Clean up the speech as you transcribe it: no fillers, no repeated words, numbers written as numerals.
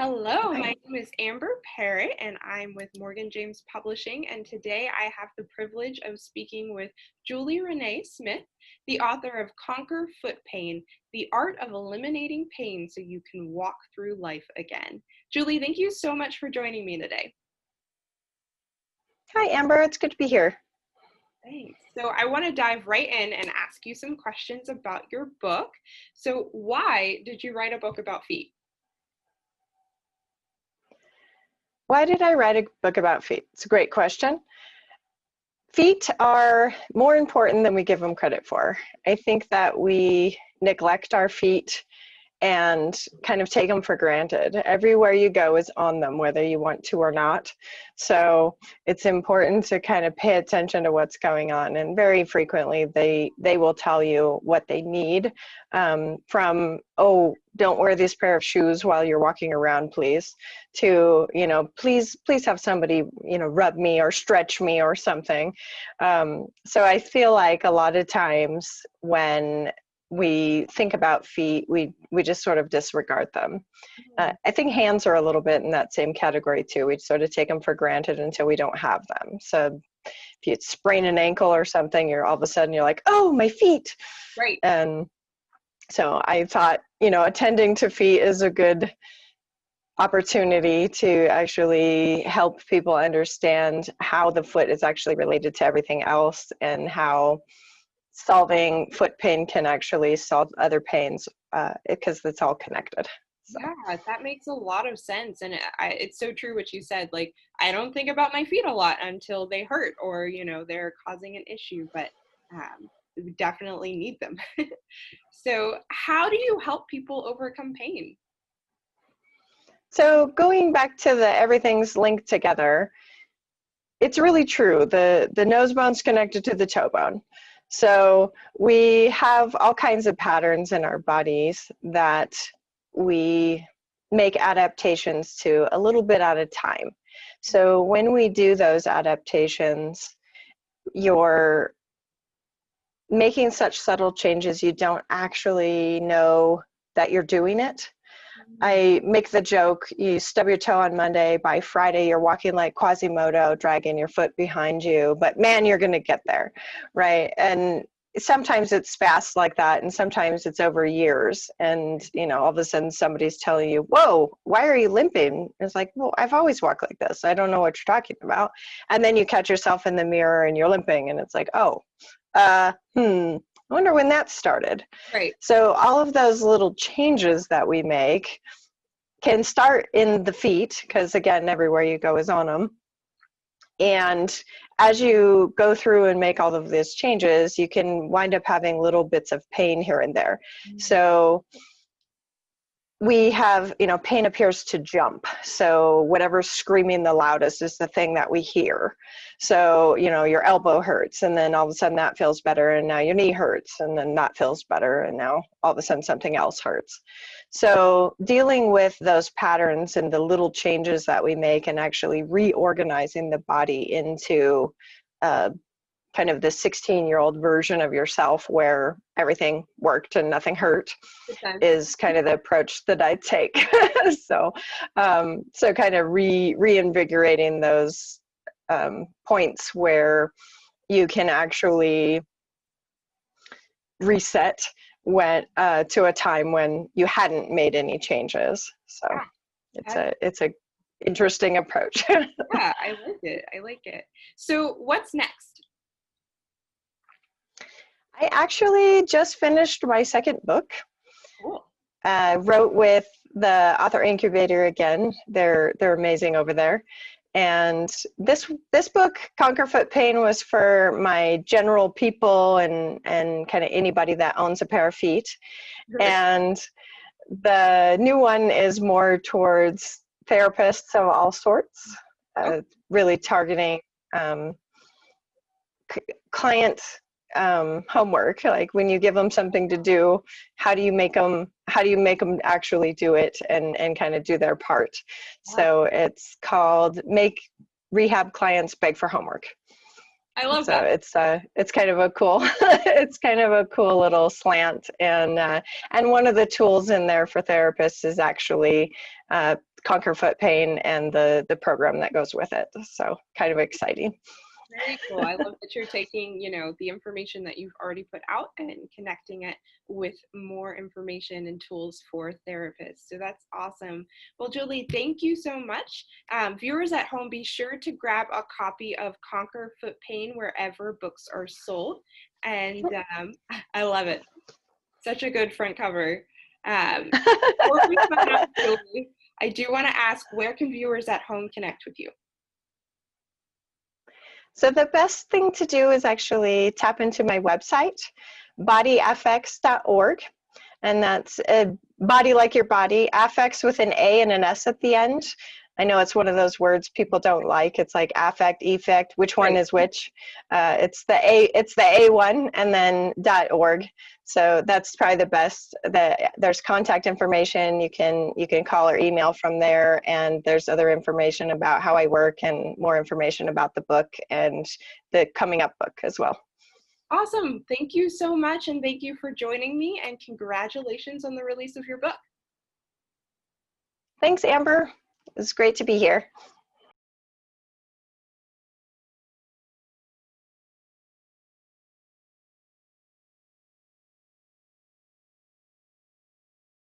Hello, my Hi. name is Amber Parrott, and I'm with Morgan James Publishing. And today I have the privilege of speaking with Julie Renae Smith, the author of Conquer Foot Pain, The Art of Eliminating Pain So You Can Walk Through Life Again. Julie, thank you so much for joining me today. Hi, Amber. It's good to be here. Thanks. So I want to dive right in and ask you some questions about your book. So why did you write a book about feet? Why did I write a book about feet? It's a great question. Feet are more important than we give them credit for. I think that we neglect our feet and kind of take them for granted. Everywhere you go is on them, whether you want to or not. So it's important to kind of pay attention to what's going on. And very frequently, they will tell you what they need from, oh, don't wear this pair of shoes while you're walking around, please, to, please have somebody, rub me or stretch me or something. So I feel like a lot of times when we think about feet, we just sort of disregard them. I think hands are a little bit in that same category too. We sort of take them for granted until we don't have them. So if you sprain an ankle or something, you're all of a sudden you're like, oh, my feet. Right. And so I thought, attending to feet is a good opportunity to actually help people understand how the foot is actually related to everything else and how solving foot pain can actually solve other pains because it's all connected. So. Yeah, that makes a lot of sense. And it's so true what you said. Like, I don't think about my feet a lot until they hurt or, they're causing an issue, but we definitely need them. So how do you help people overcome pain? So going back to the everything's linked together, it's really true. The nose bone's connected to the toe bone. So we have all kinds of patterns in our bodies that we make adaptations to a little bit at a time. So when we do those adaptations, you're making such subtle changes you don't actually know that you're doing it. I make the joke, you stub your toe on Monday, by Friday you're walking like Quasimodo, dragging your foot behind you, but man, you're going to get there, right? And sometimes it's fast like that, and sometimes it's over years, and all of a sudden somebody's telling you, whoa, why are you limping? It's like, well, I've always walked like this. I don't know what you're talking about. And then you catch yourself in the mirror and you're limping, and it's like, oh, I wonder when that started. Right. So all of those little changes that we make can start in the feet, because again, everywhere you go is on them. And as you go through and make all of these changes, you can wind up having little bits of pain here and there. So we have, pain appears to jump. So whatever's screaming the loudest is the thing that we hear. So, your elbow hurts, and then all of a sudden that feels better, and now your knee hurts, and then that feels better, and now all of a sudden something else hurts. So dealing with those patterns and the little changes that we make and actually reorganizing the body into kind of the 16-year-old version of yourself where everything worked and nothing hurt is kind of the approach that I take. So kind of reinvigorating those points where you can actually reset when to a time when you hadn't made any changes. So it's a interesting approach. Yeah, I like it. I like it. So what's next? I actually just finished my second book. Cool. Wrote with the author incubator again. They're amazing over there. And this book, Conquer Foot Pain, was for my general people and kind of anybody that owns a pair of feet. And the new one is more towards therapists of all sorts, really targeting client homework. Like when you give them something to do, how do you make them actually do it and kind of do their part? Wow. So it's called Make Rehab Clients Beg for Homework. I love that. So it's kind of a cool it's kind of a cool little slant, and one of the tools in there for therapists is actually Conquer Foot Pain and the program that goes with it. So kind of exciting. Very cool. I love that you're taking, you know, the information that you've already put out and connecting it with more information and tools for therapists. So that's awesome. Well, Julie, thank you so much. Viewers at home, be sure to grab a copy of Conquer Foot Pain wherever books are sold. And I love it. Such a good front cover. Before we sign off, Julie, I do want to ask, where can viewers at home connect with you? So the best thing to do is actually tap into my website, bodyfx.org, and that's body like your body, affects with an A and an S at the end. I know it's one of those words people don't like. It's like affect, effect, which one is which? It's the A one, and then .org. So that's probably the best. There's contact information. You can call or email from there, and there's other information about how I work and more information about the book and the coming up book as well. Awesome. Thank you so much, and thank you for joining me, and congratulations on the release of your book. Thanks, Amber. It was great to be here.